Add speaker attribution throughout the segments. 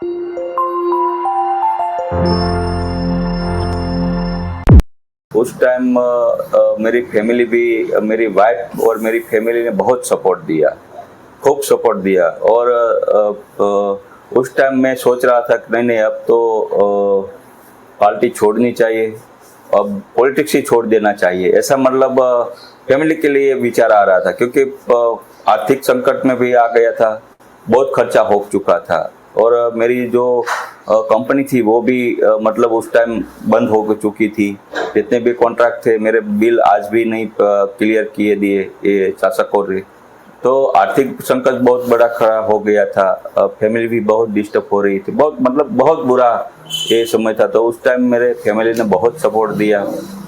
Speaker 1: उस टाइम मेरी फैमिली भी मेरी वाइफ और मेरी फैमिली ने बहुत सपोर्ट दिया, खूब सपोर्ट दिया। और उस टाइम मैं सोच रहा था कि नहीं नहीं, अब तो पार्टी छोड़नी चाहिए, अब पॉलिटिक्स ही छोड़ देना चाहिए, ऐसा मतलब फैमिली के लिए विचार आ रहा था, क्योंकि आर्थिक संकट में भी आ गया था, बहुत खर्चा हो चुका था। और मेरी जो कंपनी थी वो भी मतलब उस टाइम बंद हो चुकी थी। जितने भी कॉन्ट्रैक्ट थे, मेरे बिल आज भी नहीं क्लियर किए दिए ये शासकों ने। तो आर्थिक संकट बहुत बड़ा खड़ा हो गया था, फैमिली भी बहुत डिस्टर्ब हो रही थी, बहुत मतलब बहुत बुरा ये समय था। तो उस टाइम मेरे फैमिली ने बहुत सपोर्ट दिया।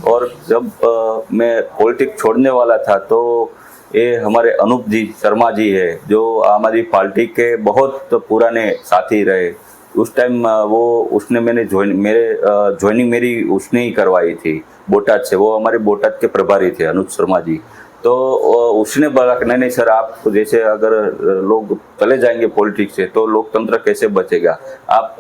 Speaker 1: और जब मैं पॉलिटिक्स छोड़ने वाला था, तो ये हमारे अनूप जी शर्मा जी है, जो आम आदमी पार्टी के बहुत पुराने साथी रहे। उस टाइम वो उसने मैंने ज्वाइनिंग मेरी उसने ही करवाई थी बोटाद से। वो हमारे बोटाद के प्रभारी थे अनूप शर्मा जी। तो उसने बोला कि नहीं नहीं सर, आप जैसे अगर लोग चले जाएंगे पॉलिटिक्स से तो लोकतंत्र कैसे बचेगा, आप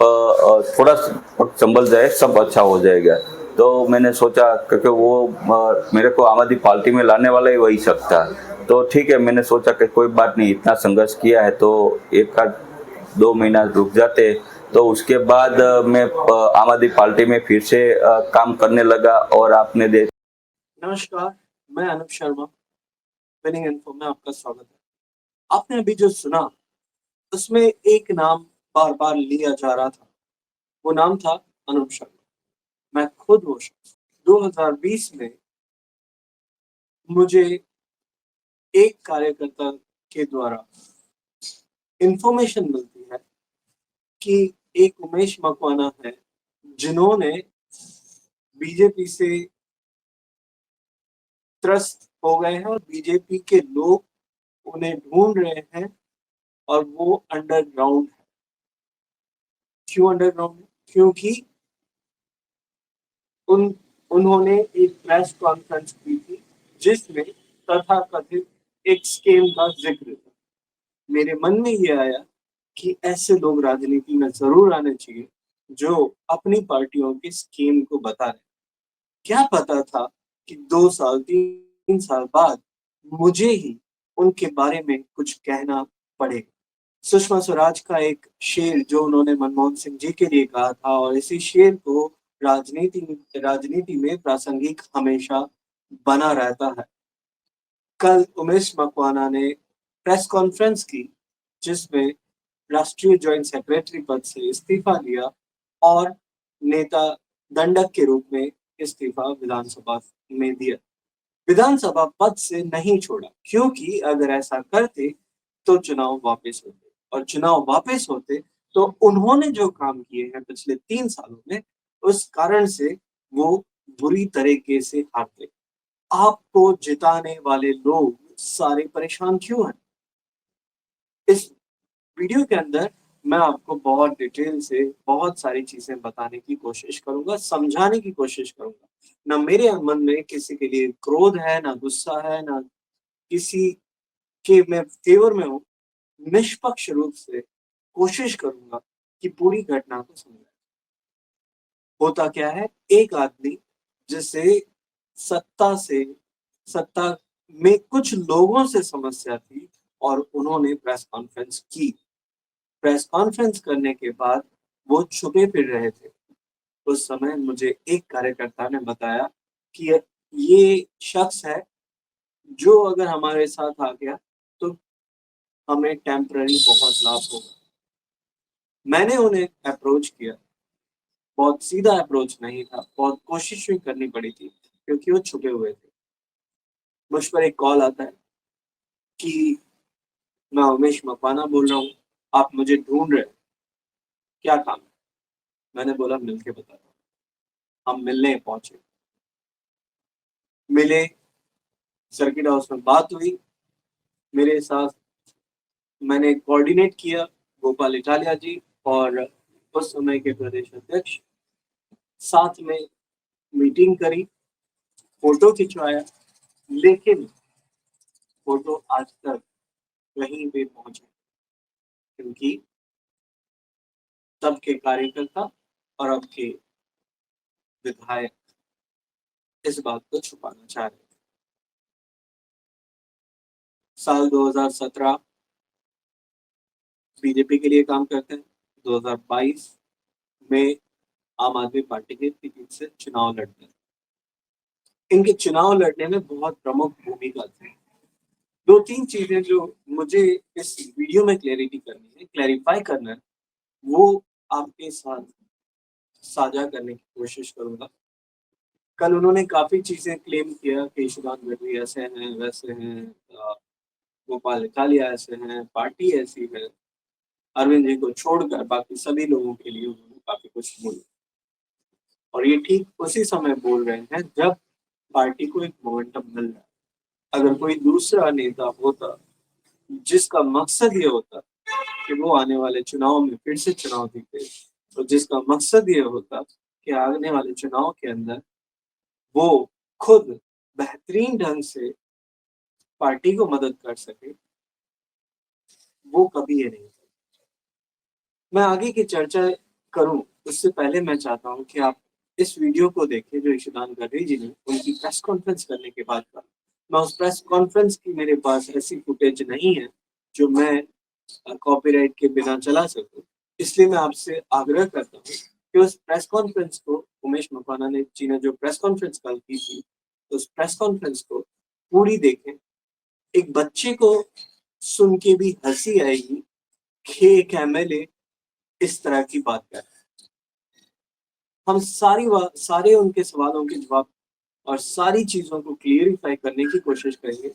Speaker 1: थोड़ा संभल जाए, सब अच्छा हो जाएगा। तो मैंने सोचा, क्योंकि वो मेरे को आम आदमी पार्टी में लाने वाला ही वही शख्स था। तो ठीक है, मैंने सोचा कि कोई बात नहीं, इतना संघर्ष किया है तो एक आध 2 महीना रुक जाते। तो उसके बाद मैं आम आदमी पार्टी में फिर से काम करने लगा। और आपने देख।
Speaker 2: नमस्कार, मैं अनुप शर्मा, विनिंग इन्फो में आपका स्वागत है। आपने अभी जो सुना, उसमें एक नाम बार-बार लिया जा रहा था। वो नाम था अनुप शर्मा। मैं खुद वो शख्स। 2020 में मुझे एक कार्यकर्ता के द्वारा इन्फॉर्मेशन मिलती है कि एक उमेश मकवाना है, जिन्होंने बीजेपी से त्रस्त हो गए हैं और बीजेपी के लोग उन्हें ढूँढ रहे हैं और वो अंडरग्राउंड है। क्यों अंडरग्राउंड है? क्योंकि उन उन्होंने एक प्रेस कॉन्फ्रेंस की थी, जिसमें तथाकथित एक स्कैम का ज़िक्र था। मेरे मन में ये आया कि ऐसे लोग राजनीति में ज़रूर आने चाहिए, जो अपनी पार्टियों के स्कीम को बता रहे हैं। क्या पता था कि 2 साल, 3 साल बाद मुझे ही उनके बारे में कुछ कहना पड़े। सुषमा स्वराज का एक शेर जो उन्होंने मनमोहन सिंह जी के लिए कहा था, और इसी शेर को राजनीति राजनीति में प्रासंगिक हमेशा बना रहता है। कल उमेश मकवाना ने प्रेस कॉन्फ्रेंस की, जिसमें राष्ट्रीय जॉइंट सेक्रेटरी पद से इस्तीफा दिया और नेता दंडक के रूप में इस्तीफा विधानसभा में दिया। विधानसभा पद से नहीं छोड़ा, क्योंकि अगर ऐसा करते तो चुनाव वापस होते, और चुनाव वापस होते तो उन्होंने जो काम किए हैं पिछले 3 सालों में, उस कारण से वो बुरी तरीके से हारते। आपको जिताने वाले लोग सारे परेशान क्यों हैं? इस वीडियो के अंदर मैं आपको बहुत डिटेल से बहुत सारी चीजें बताने की कोशिश करूंगा, समझाने की कोशिश करूंगा। ना मेरे मन में किसी के लिए क्रोध है, ना गुस्सा है, ना किसी के मैं फेवर में हूँ। निष्पक्ष रूप से कोशिश करूंगा कि पूरी घटना को समझाएं। होता क्या है, एक आदमी जिसे सत्ता से सत्ता में कुछ लोगों से समस्या थी, और उन्होंने प्रेस कॉन्फ्रेंस की। प्रेस कॉन्फ्रेंस करने के बाद वो छुपे फिर रहे थे। उस समय मुझे एक कार्यकर्ता ने बताया कि ये शख्स है, जो अगर हमारे साथ आ गया तो हमें टेम्पररी बहुत लाभ होगा। मैंने उन्हें अप्रोच किया, बहुत सीधा अप्रोच नहीं था, बहुत कोशिश भी करनी पड़ी थी, क्योंकि वो छुपे हुए थे। मुझ पर एक कॉल आता है कि मैं उमेश मकवाना बोल रहा हूँ, आप मुझे ढूंढ रहे हैं, क्या काम है? मैंने बोला मिलके बताता हूँ। हम मिलने पहुंचे, मिले, सर्किट हाउस में बात हुई। मेरे साथ मैंने कोऑर्डिनेट किया गोपाल इटालिया जी और उस समय के प्रदेश अध्यक्ष, साथ में मीटिंग करी, फोटो खिंचवाया, लेकिन फोटो आज तक कहीं पे पहुंचे, क्योंकि तब के कार्यकर्ता और अब के विधायक इस बात को छुपाना चाह रहे थे। साल 2017 बीजेपी के लिए काम करते हैं, 2022 में आम आदमी पार्टी के टिकट से चुनाव लड़ते हैं। इनके चुनाव लड़ने में बहुत प्रमुख भूमिका थी। 2-3 चीजें जो मुझे इस वीडियो में क्लैरिफाई करना है, वो आपके साथ साझा करने की कोशिश करूंगा। कल उन्होंने काफी चीजें क्लेम किया कि ईशुदान गढ़वी ऐसे हैं, वैसे हैं, गोपाल इटालिया ऐसे हैं, पार्टी ऐसी है। अरविंद जी को छोड़कर बाकी सभी लोगों के लिए उन्होंने काफी कुछ बोला, और ये ठीक उसी समय बोल रहे हैं जब पार्टी को एक मोमेंटम मिल रहा है। अगर कोई दूसरा नेता होता जिसका मकसद ये होता कि वो आने वाले चुनाव में फिर से चुनाव जीते, तो जिसका मकसद ये होता कि आने वाले चुनाव के अंदर वो खुद बेहतरीन ढंग से पार्टी को मदद कर सके, वो कभी ये नहीं करता। मैं आगे की चर्चा करूं उससे पहले मैं चाहता हूं कि आप इस वीडियो को देखें जो ईशुदान गढ़वी जी ने उनकी प्रेस कॉन्फ्रेंस करने के बाद कहा। मैं उस प्रेस कॉन्फ्रेंस की मेरे पास ऐसी फुटेज नहीं है जो मैं कॉपीराइट के बिना चला सकूं, इसलिए मैं आपसे आग्रह करता हूं कि उस प्रेस कॉन्फ्रेंस को उमेश मकवाना ने जी ने जो प्रेस कॉन्फ्रेंस कल की थी, तो उस प्रेस कॉन्फ्रेंस को पूरी देखें। एक बच्चे को सुन के भी हंसी आएगी कि एक एमएलए इस तरह की बात कर रहा है। हम सारे उनके सवालों के जवाब और सारी चीजों को क्लियरिफाई करने की कोशिश करेंगे।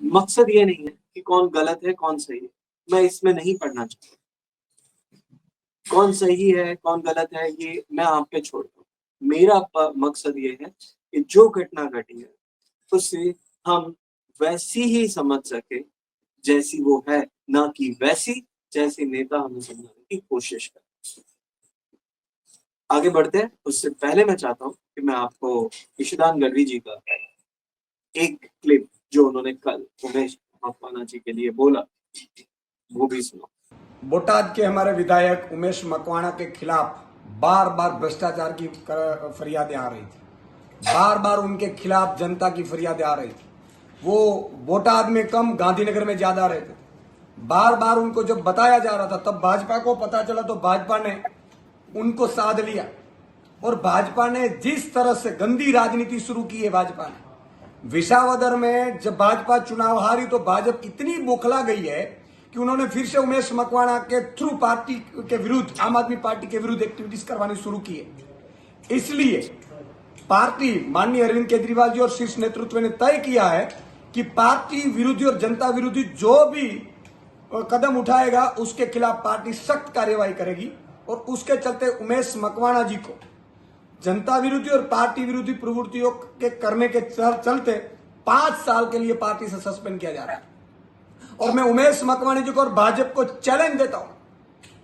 Speaker 2: मकसद ये नहीं है कि कौन गलत है कौन सही है, मैं इसमें नहीं पढ़ना चाहता। कौन सही है कौन गलत है ये मैं आप पे छोड़ता हूँ। मेरा मकसद ये है कि जो घटना घटी है उसे हम वैसी ही समझ सके जैसी वो है, ना कि वैसी जैसे नेता हमें समझाने की कोशिश कर। आगे बढ़ते हैं उससे पहले मैं चाहता हूँ कि मैं आपको ईशुदान गढ़वी जी का एक क्लिप जो उन्होंने कल उमेश मकवाना जी के लिए बोला वो भी सुनो।
Speaker 3: बोटाद के हमारे विधायक उमेश मकवाना के खिलाफ बार बार भ्रष्टाचार की फरियादें आ रही थी, बार बार उनके खिलाफ जनता की फरियादें आ रही थी। वो बोटाद में कम गांधीनगर में ज्यादा रहते थे। बार बार उनको जब बताया जा रहा था तब भाजपा को पता चला तो भाजपा ने उनको साध लिया, और भाजपा ने जिस तरह से गंदी राजनीति शुरू की है, भाजपा ने विसावदर में जब भाजपा चुनाव हारी तो भाजपा इतनी बौखला गई है कि उन्होंने फिर से उमेश मकवाना के थ्रू पार्टी के विरुद्ध, आम आदमी पार्टी के विरुद्ध एक्टिविटीज करवानी शुरू की है। इसलिए पार्टी माननीय अरविंद केजरीवाल जी और शीर्ष नेतृत्व ने तय किया है कि पार्टी विरोधी और जनता विरोधी जो भी कदम उठाएगा उसके खिलाफ पार्टी सख्त कार्यवाही करेगी। और उसके चलते उमेश मकवाना जी को जनता विरोधी और पार्टी विरोधी प्रवृत्तियों के करने के चलते 5 साल के लिए पार्टी से सस्पेंड किया जा रहा है। और मैं उमेश मकवाना जी को और भाजपा को चैलेंज देता हूं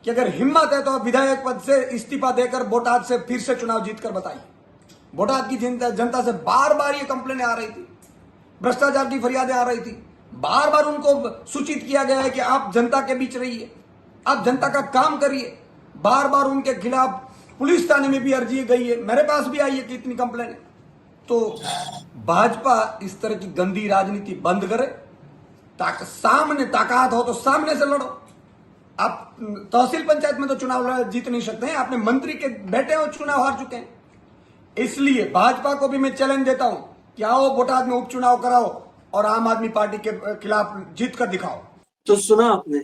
Speaker 3: कि अगर हिम्मत है तो आप विधायक पद से इस्तीफा देकर बोटाद से फिर से चुनाव जीतकर बताइए। बोटाद की जनता से बार बार ये कंप्लेन आ रही थी, भ्रष्टाचार की फरियादें आ रही थी, बार बार उनको सूचित किया गया है कि आप जनता के बीच रहिए, आप जनता का काम करिए। बार बार उनके खिलाफ पुलिस थाने में भी अर्जी गई है, मेरे पास भी आई है कि इतनी कंप्लेन है। तो भाजपा इस तरह की गंदी राजनीति बंद करे, सामने ताकत हो तो सामने से लड़ो। आप तहसील पंचायत में तो चुनाव जीत नहीं सकते हैं, आपने मंत्री के बेटे हो चुनाव हार चुके हैं। इसलिए भाजपा को भी मैं चैलेंज देता हूं कि आओ बोटाद में उपचुनाव कराओ और आम आदमी पार्टी के खिलाफ जीत कर दिखाओ।
Speaker 2: तो सुना आपने,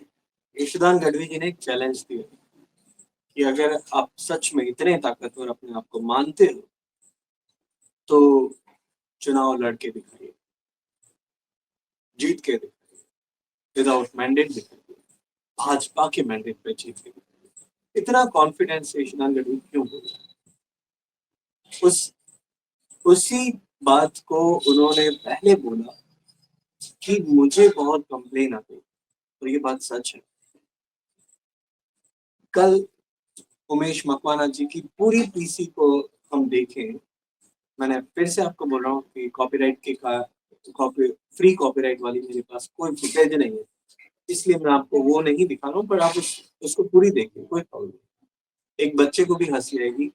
Speaker 2: ईशुदान गढ़वी जी ने एक चैलेंज दिया कि अगर आप सच में इतने ताकतवर अपने आप को मानते हो तो चुनाव लड़के दिखाइए, जीत के दिखाइए, विदाउट मैंडेट दिखाइए, भाजपा के मैंडेट पे जीत के दिखाइए। इतना कॉन्फिडेंस ईशुदान गढ़वी क्यों बोला? उसी बात को उन्होंने पहले बोला कि मुझे बहुत कंप्लेन आती, और ये बात सच है। कल उमेश मकवाना जी की पूरी पीसी को हम देखें, मैंने फिर से आपको बोल रहा हूँ कि फ्री कॉपीराइट वाली मेरे पास कोई फुटेज नहीं है, इसलिए मैं आपको वो नहीं दिखा रहा हूँ, पर आप उसको पूरी देखिए, कोई प्रॉब्लम नहीं। एक बच्चे को भी हंसी आएगी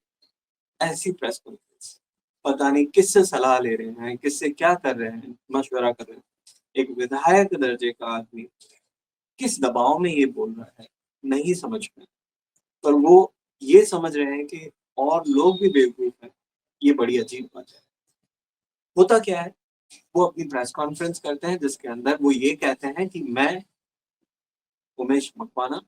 Speaker 2: ऐसी प्रेस कॉन्फ्रेंस। पता नहीं किससे सलाह ले रहे हैं, किससे क्या कर रहे हैं, मशवरा कर रहे हैं। एक विधायक दर्जे का आदमी किस दबाव में ये बोल रहा है, नहीं समझ में। पर वो ये समझ रहे हैं कि और लोग भी बेवकूफ हैं, ये बड़ी अजीब बात है। होता क्या है, वो अपनी प्रेस कॉन्फ्रेंस करते हैं जिसके अंदर वो ये कहते हैं कि मैं उमेश मकवाना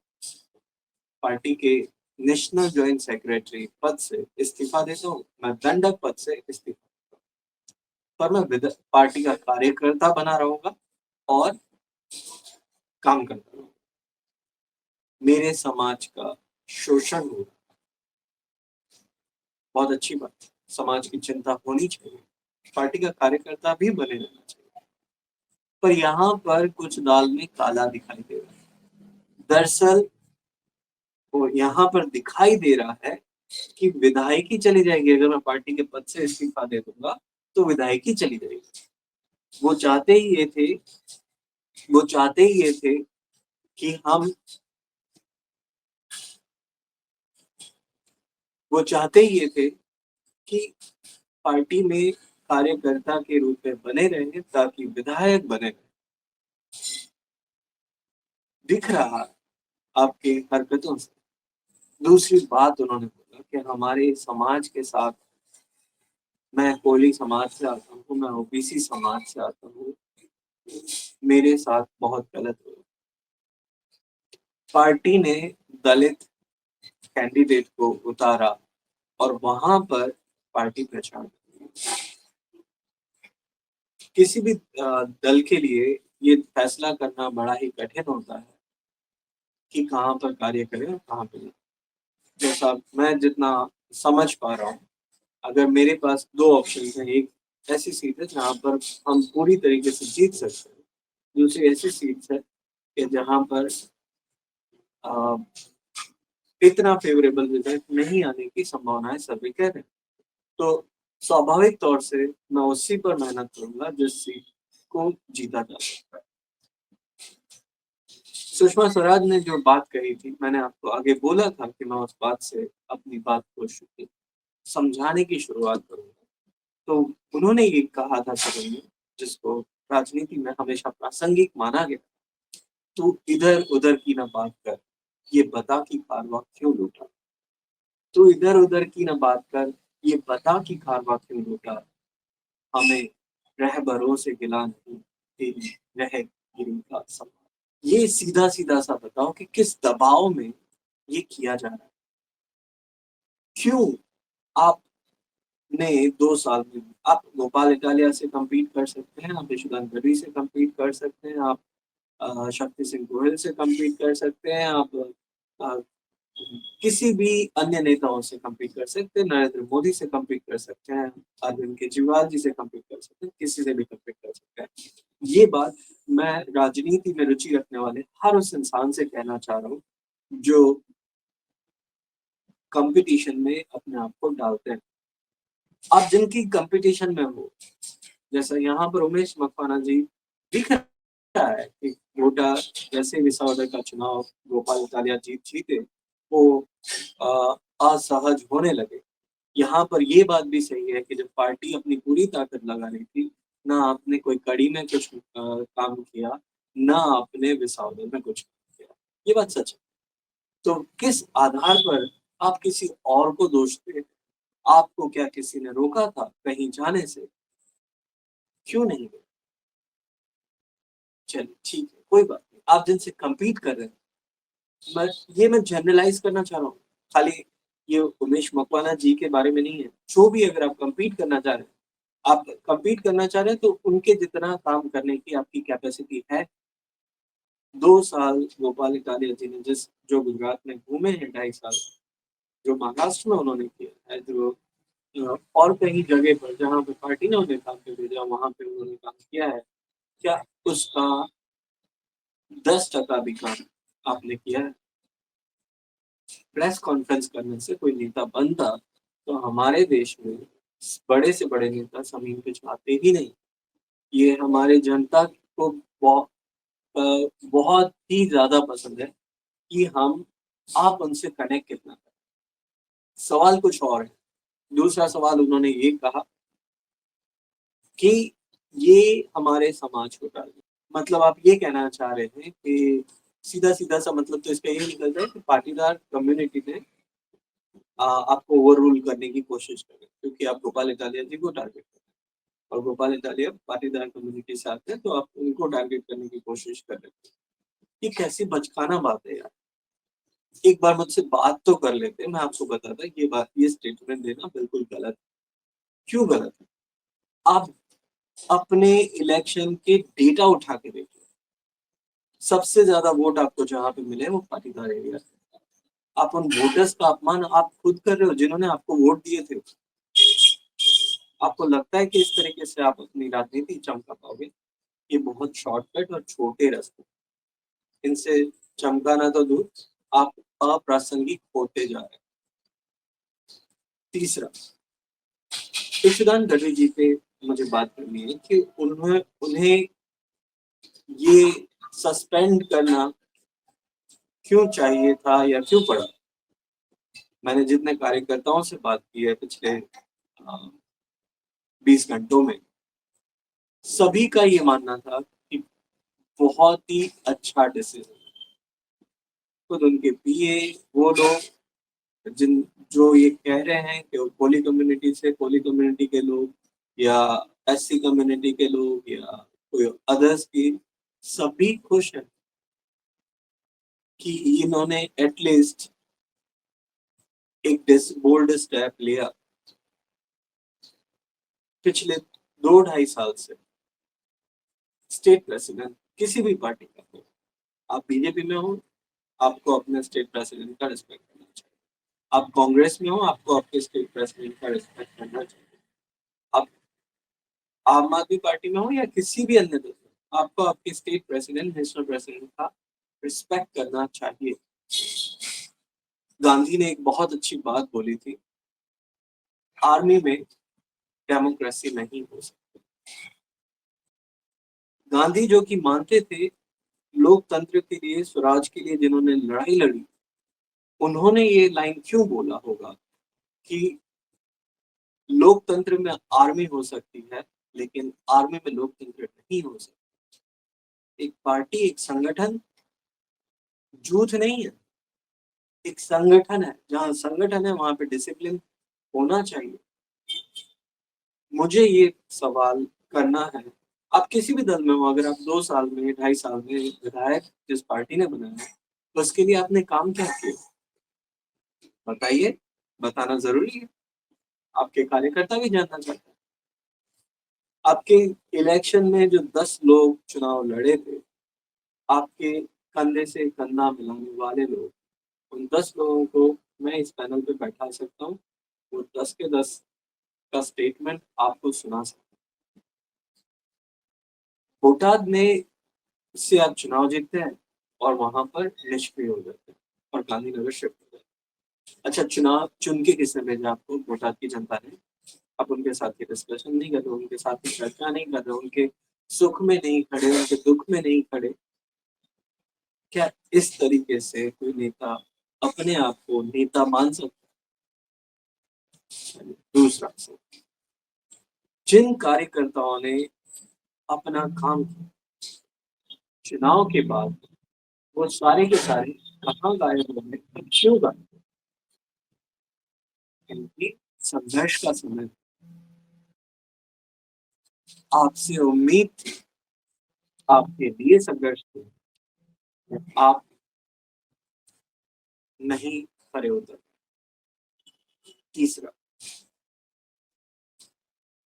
Speaker 2: पार्टी के नेशनल जॉइंट सेक्रेटरी पद से इस्तीफा देता हूँ, मैं दंडक पद से इस्तीफा, पर मैं पार्टी का कार्यकर्ता बना रहूंगा और काम करता रहूंगा। मेरे समाज का शोषण होगा। बहुत अच्छी बात है, समाज की चिंता होनी चाहिए, पार्टी का कार्यकर्ता भी बने रहना चाहिए। पर यहाँ पर कुछ दाल में काला दिखाई दे रहा है। दरअसल वो यहाँ पर दिखाई दे रहा है कि विधायकी चली जाएगी। अगर मैं पार्टी के पद से इस्तीफा दे दूंगा तो विधायकी चली जाएगी। वो चाहते ही ये थे वो चाहते ही ये थे कि हम वो चाहते ही ये थे कि पार्टी में कार्यकर्ता के रूप में बने रहें ताकि विधायक बने रहें। दिख रहा आपकी हरकतों से। दूसरी बात उन्होंने बोला कि हमारे समाज के साथ, मैं कोली समाज से आता हूँ, मैं ओबीसी समाज से आता हूँ, मेरे साथ बहुत गलत हुआ। पार्टी ने दलित कैंडिडेट को उतारा और वहां पर पार्टी प्रचार की। किसी भी दल के लिए ये फैसला करना बड़ा ही कठिन होता है कि कहाँ पर कार्य करें और कहाँ पे नहीं। जैसा मैं जितना समझ पा रहा हूँ, अगर मेरे पास दो ऑप्शन हैं, एक ऐसी सीट है जहाँ पर हम पूरी तरीके से जीत सकते हैं, दूसरी ऐसी सीट है कि जहाँ पर अ, इतना फेवरेबल रिजल्ट नहीं आने की संभावनाएं सर्वे कह रहे हैं। तो स्वाभाविक तौर से मैं उसी पर मेहनत करूंगा जिस सीट को जीता जा सकता है। सुषमा स्वराज ने जो बात कही थी, मैंने आपको आगे बोला था कि मैं उस बात से अपनी बात को समझाने की शुरुआत करूंगा। तो उन्होंने ये कहा था सदन में, जिसको राजनीति में हमेशा प्रासंगिक माना गया, तू इधर उधर की ना बात कर, ये बता कि कारवा क्यों लूटा। तू इधर उधर की ना बात कर, ये बता कि कारवा क्यों लूटा। हमें रहबरों से गिला नहीं, तेरी रह गिरी का सवाल। ये सीधा सीधा सा बताओ कि किस दबाव में ये किया जा रहा है। क्यों आपने 2 साल में, आप गोपाल इटालिया से compete कर सकते हैं, आप यशोदान गढ़वी से compete कर सकते हैं, आप शक्ति सिंह गोहिल से compete कर सकते हैं, आप अ, किसी भी अन्य नेताओं से compete कर सकते हैं, नरेंद्र मोदी से compete कर सकते हैं, अरविंद केजरीवाल जी से compete कर सकते हैं, किसी से भी compete कर सकते हैं। ये बात मैं राजनीति में रुचि रखने वाले हर उस इंसान से कहना चाह रहा हूँ जो कंपटीशन में अपने आप को डालते हैं। आप जिनकी कंपटीशन में हो, जैसा यहाँ पर उमेश मकवाना जी, दिख रहा है कि गोटा जैसे विसावदर का चुनाव गोपाल इटालिया जीते, वो असहज होने लगे। यहाँ पर ये बात भी सही है कि जब पार्टी अपनी पूरी ताकत लगा रही थी, ना आपने कोई कड़ी में कुछ काम किया, ना आपने विसावदर में कुछ काम किया। ये बात सच है। तो किस आधार पर आप किसी और को दोष दे रहे हैं? आपको क्या किसी ने रोका था कहीं जाने से? क्यों नहीं गए? चलिए ठीक है, कोई बात नहीं। आप जिनसे compete कर रहे हैं, मैं जनरलाइज करना चाह रहा हूँ। खाली ये उमेश मकवाना जी के बारे में नहीं है। जो भी अगर आप compete करना चाह रहे हैं, आप compete करना चाह रहे हैं तो उनके जितना काम करने की आपकी कैपेसिटी है। 2 साल गोपाल इटालिया जी ने जो गुजरात में घूमे हैं, 2.5 साल, जो महाराष्ट्र में उन्होंने किया है, जो और कहीं जगह पर जहाँ पे पार्टी ने उन्हें काम पे भेजा, वहाँ पे उन्होंने काम किया है, क्या उसका 10% भी काम आपने किया है? प्रेस कॉन्फ्रेंस करने से कोई नेता बनता तो हमारे देश में बड़े से बड़े नेता जमीन पे जाते ही नहीं। ये हमारे जनता को बहुत ही ज्यादा पसंद है कि आप उनसे कनेक्ट कितना करें। सवाल कुछ और है। दूसरा सवाल उन्होंने ये कहा कि ये हमारे समाज को टारगेट, मतलब आप ये कहना चाह रहे हैं कि सीधा सीधा सा मतलब तो इसका ये निकलता है कि पाटीदार कम्युनिटी ने आपको ओवर रूल करने की कोशिश कर रहे हैं, क्योंकि आप गोपाल इटालिया जी को टारगेट कर रहे हैं और गोपाल इटालिया पाटीदार कम्युनिटी से आते हैं, तो आप उनको टारगेट करने की कोशिश कर रहे हैं। ये कैसी बचकाना बात है यार। एक बार मुझसे बात तो कर लेते, मैं आपको बताता ये बात, ये स्टेटमेंट देना बिल्कुल गलत है। क्यों गलत है? आप अपने इलेक्शन के डेटा उठा के देखिए, सबसे ज्यादा वोट आपको जहां पे मिले वो पाटीदार एरिया से। आप उन वोटर्स का अपमान आप खुद कर रहे हो जिन्होंने आपको वोट दिए थे। आपको लगता है कि इस तरीके से आप अपनी राजनीति चमका पाओगे? ये बहुत शॉर्टकट और छोटे रास्ते, इनसे चमकाना तो दूर, आप अप्रासंगिक होते जा रहे हैं। तीसरा, इशिदान गढ़वी जी पे मुझे बात करनी है कि उन्हें ये सस्पेंड करना क्यों चाहिए था या क्यों पड़ा। मैंने जितने कार्यकर्ताओं से बात की है पिछले 20 घंटों में, सभी का ये मानना था कि बहुत ही अच्छा डिसीजन। खुद उनके पीए, वो लोग जिन जो ये कह रहे हैं कि कोली कम्युनिटी से, कोली कम्युनिटी के लोग या एससी कम्युनिटी के लोग या कोई अदर्स की, सभी खुश हैं कि इन्होंने एटलीस्ट एक बोल्ड स्टेप लिया। पिछले 2-2.5 साल से स्टेट प्रेसिडेंट किसी भी पार्टी का हो, आप बीजेपी में हो, आपको अपने स्टेट प्रेसिडेंट का रिस्पेक्ट करना चाहिए। आप कांग्रेस में हो, आपको आपके स्टेट प्रेसिडेंट का रिस्पेक्ट करना चाहिए। आप आम आदमी पार्टी में हो या किसी भी अन्य दल में, आपको आपके स्टेट प्रेसिडेंट, नेशनल प्रेसिडेंट का रिस्पेक्ट करना चाहिए। गांधी ने एक बहुत अच्छी बात बोली थी, आर्मी में डेमोक्रेसी नहीं हो सकती। गांधी जो कि मानते थे लोकतंत्र के लिए, स्वराज के लिए जिन्होंने लड़ाई लड़ी, उन्होंने ये लाइन क्यों बोला होगा कि लोकतंत्र में आर्मी हो सकती है लेकिन आर्मी में लोकतंत्र नहीं हो सकती। एक पार्टी, एक संगठन झूठ नहीं है, एक संगठन है। जहां संगठन है वहां पे डिसिप्लिन होना चाहिए। मुझे ये सवाल करना है, आप किसी भी दल में हो, अगर आप 2 साल में, 2.5 साल में विधायक जिस पार्टी ने बनाया तो उसके लिए आपने काम क्या किया, बताइए। बताना जरूरी है, आपके कार्यकर्ता भी जानना चाहते हैं। आपके इलेक्शन में जो 10 लोग चुनाव लड़े थे, आपके कंधे से कंधा मिलाने वाले लोग, उन 10 लोगों को मैं इस पैनल पे बैठा सकता हूँ, वो 10 के 10 का स्टेटमेंट आपको सुना सकता हूँ। बोटाद में से आप चुनाव जीतते हैं और वहां पर निष्क्रिय हो जाते हैं और गांधीनगर शिफ्ट हो जाते हैं। अच्छा, चुनाव चुन के किसने भेजा आपको? बोटाद की जनता ने। आप उनके साथ ही डिस्कशन नहीं कर रहे, उनके साथ ही चर्चा नहीं कर रहे, उनके सुख में नहीं खड़े, उनके दुख में नहीं खड़े। क्या इस तरीके से कोई नेता अपने आप को नेता मान सकता है? दूसरा, जिन कार्यकर्ताओं ने अपना काम किया चुनाव के बाद, वो सारे के सारे कहाँ गायब हो गए, क्यों गायब? क्योंकि संघर्ष का समय आपसे उम्मीद थी, आपके लिए संघर्ष थे, आप नहीं खड़े उतर। तीसरा,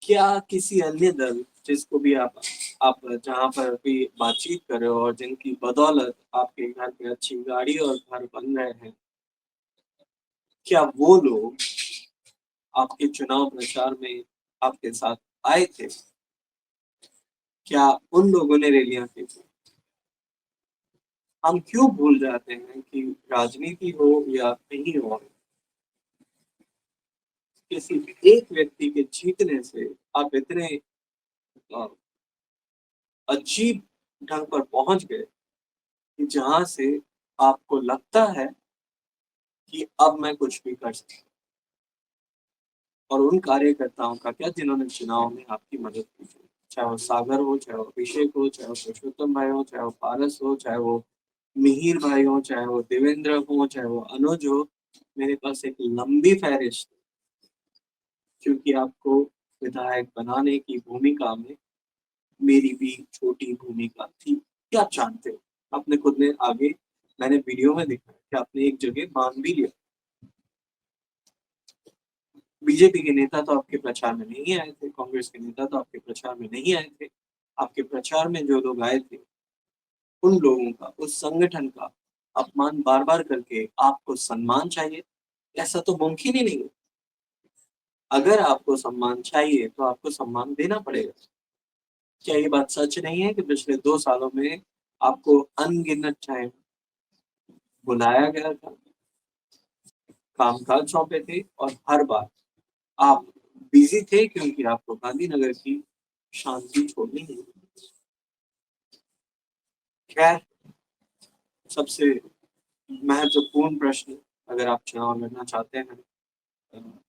Speaker 2: क्या किसी अन्य दल जिसको भी आप जहां पर भी बातचीत कर रहे हो और जिनकी बदौलत आपके घर पे अच्छी गाड़ी और घर बन रहे हैं, क्या वो लोग आपके चुनाव प्रचार में आपके साथ आए थे? क्या उन लोगों ने रैलियां की थी? हम क्यों भूल जाते हैं कि राजनीति हो या नहीं हो, किसी एक व्यक्ति के जीतने से आप इतने अ, अजीब ढंग पर पहुंच गए कि जहां से आपको लगता है कि अब मैं कुछ भी कर सकता हूं। और उन कार्यकर्ताओं का क्या जिन्होंने चुनाव में आपकी मदद की थी, चाहे वो सागर हो, चाहे वो अभिषेक हो, चाहे वो पुरुषोत्तम भाई हो, चाहे वो पारस हो, चाहे वो मिहिर भाई हो, चाहे वो देवेंद्र हो, चाहे वो अनुज हो। मेरे पास एक लंबी फहरिस्त, क्योंकि आपको विधायक बनाने की भूमिका में मेरी भी छोटी भूमिका थी। क्या आप जानते हो, आपने खुद ने आगे, मैंने वीडियो में देखा कि आपने एक जगह मान भी लिया। बीजेपी के नेता तो आपके प्रचार में नहीं आए थे, कांग्रेस के नेता तो आपके प्रचार में नहीं आए थे। आपके प्रचार में जो लोग आए थे, उन लोगों का, उस संगठन का अपमान बार बार करके आपको सम्मान चाहिए, ऐसा तो मुमकिन ही नहीं है। अगर आपको सम्मान चाहिए तो आपको सम्मान देना पड़ेगा। क्या ये बात सच नहीं है कि पिछले 2 सालों में आपको अनगिनत टाइम बुलाया गया था, कामकाज सौंपे थे, और हर बार आप बिजी थे क्योंकि आपको गांधीनगर की शांति छोड़नी नहीं। खैर, सबसे महत्वपूर्ण प्रश्न, अगर आप चुनाव लड़ना चाहते हैं,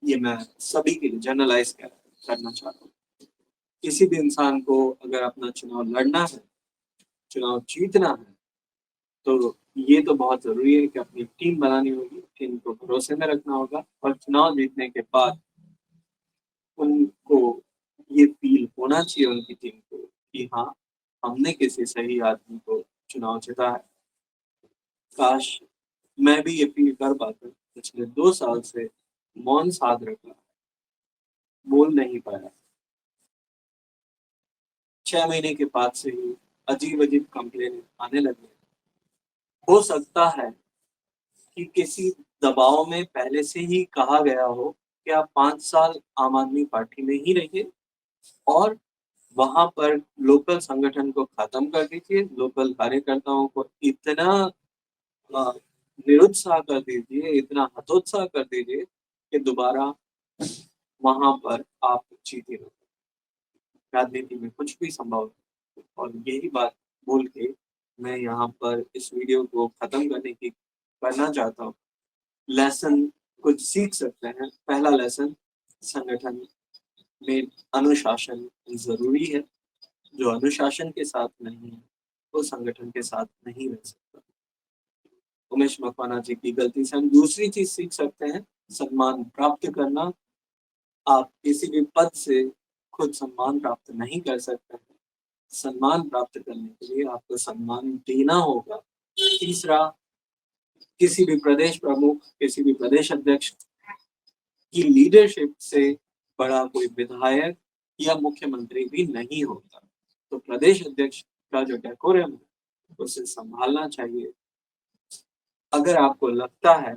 Speaker 2: ये मैं सभी के लिए जनरलाइज करना चाहता हूँ। किसी भी इंसान को अगर अपना चुनाव लड़ना है, चुनाव जीतना है, तो ये तो बहुत जरूरी है कि अपनी टीम बनानी होगी, टीम को भरोसे में रखना होगा, और चुनाव जीतने के बाद उनको ये फील होना चाहिए उनकी टीम को कि हाँ, हमने किसी सही आदमी को चुनाव जीता है। काश मैं भी ये फील कर पाता। पिछले 2 साल से मौन साध रखा, बोल नहीं पाया। 6 महीने के बाद से ही अजीब अजीब कंप्लेन आने लगे। हो सकता है कि किसी दबाव में पहले से ही कहा गया हो कि आप 5 साल आम आदमी पार्टी में ही रहिए, और वहां पर लोकल संगठन को खत्म कर दीजिए, लोकल कार्यकर्ताओं को इतना अ, निरुत्साह कर दीजिए, इतना हतोत्साह कर दीजिए कि दोबारा वहां पर आप जीते रहो। राजनीति में कुछ भी संभव है, और यही बात बोल के मैं यहाँ पर इस वीडियो को खत्म करना चाहता हूँ। लेसन कुछ सीख सकते हैं। पहला लेसन, संगठन में अनुशासन जरूरी है। जो अनुशासन के साथ नहीं है, वो संगठन के साथ नहीं रह सकता। उमेश मकवाना जी की गलती से हम दूसरी चीज सीख सकते हैं, सम्मान प्राप्त करना। आप किसी भी पद से खुद सम्मान प्राप्त नहीं कर सकते हैं। सम्मान प्राप्त करने के लिए आपको सम्मान देना होगा। तीसरा, किसी भी प्रदेश प्रमुख, किसी भी प्रदेश अध्यक्ष की लीडरशिप से बड़ा कोई विधायक या मुख्यमंत्री भी नहीं होता। तो प्रदेश अध्यक्ष का जो डेकोरम है, उसे संभालना चाहिए। अगर आपको लगता है,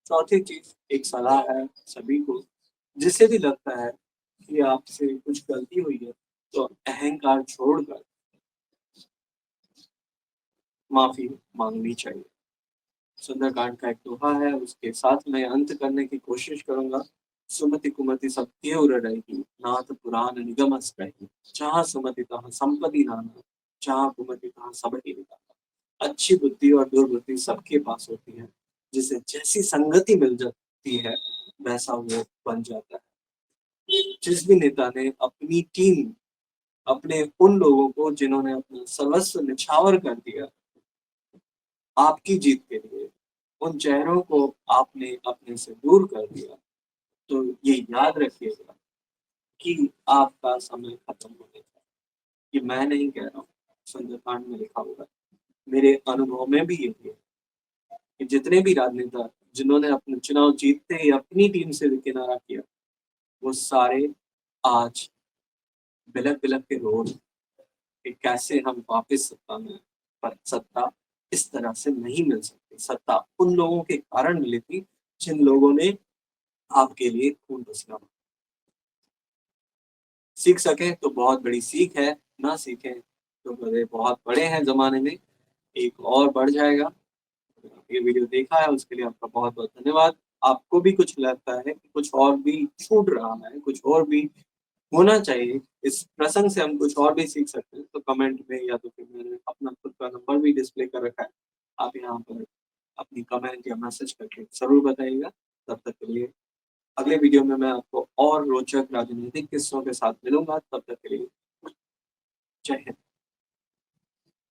Speaker 2: चौथी चीज, एक सलाह है सभी को, जिसे भी लगता है कि आपसे कुछ गलती हुई है, तो अहंकार छोड़कर माफी मांगनी चाहिए। सुंदरकांड का एक दोहा है, उसके साथ मैं अंत करने की कोशिश करूंगा। सुमति कुमति सब केव रही, नाथ पुराण निगम रही, जहाँ सुमति तहाँ संपत्ति नाना, जहाँ कुमति तहाँ सब ही निकाला। अच्छी बुद्धि और दुर्बुद्धि सबके पास होती है, जिसे जैसी संगति मिल जाती है वैसा वो बन जाता है। जिस भी नेता ने अपनी टीम, अपने उन लोगों को जिन्होंने अपना सर्वस्व निछावर कर दिया आपकी जीत के लिए, उन चेहरों को आपने अपने से दूर कर दिया, तो ये याद रखिएगा कि आपका समय खत्म होने का। ये मैं नहीं कह रहा हूँ, सुंदरकांड में लिखा हुआ है। मेरे अनुभव में भी यही है कि जितने भी राजनेता जिन्होंने अपने चुनाव जीतते ही अपनी टीम से किनारा किया, वो सारे आज बिलक बिलक के रो रहे हैं कि कैसे हम वापस सत्ता में। पर सत्ता इस तरह से नहीं मिल सकती। सत्ता उन लोगों के कारण मिली थी जिन लोगों ने आपके लिए खून पसीना बहाया। सीख सके तो बहुत बड़ी सीख है, ना सीखें तो बड़े बहुत बड़े हैं जमाने में, एक और बढ़ जाएगा। ये वीडियो देखा है उसके लिए आपका बहुत बहुत धन्यवाद। आपको भी कुछ लगता है कि कुछ और भी छूट रहा है, कुछ और भी होना चाहिए, इस प्रसंग से हम कुछ और भी सीख सकते हैं, तो कमेंट में, या तो फिर मैंने अपना खुद का नंबर भी डिस्प्ले कर रखा है, आप यहाँ पर अपनी कमेंट या मैसेज करके जरूर बताइएगा। तब तक के लिए अगले वीडियो में मैं आपको और रोचक राजनीतिक किस्सों के साथ मिलूंगा। तब तक के लिए जय हिंद।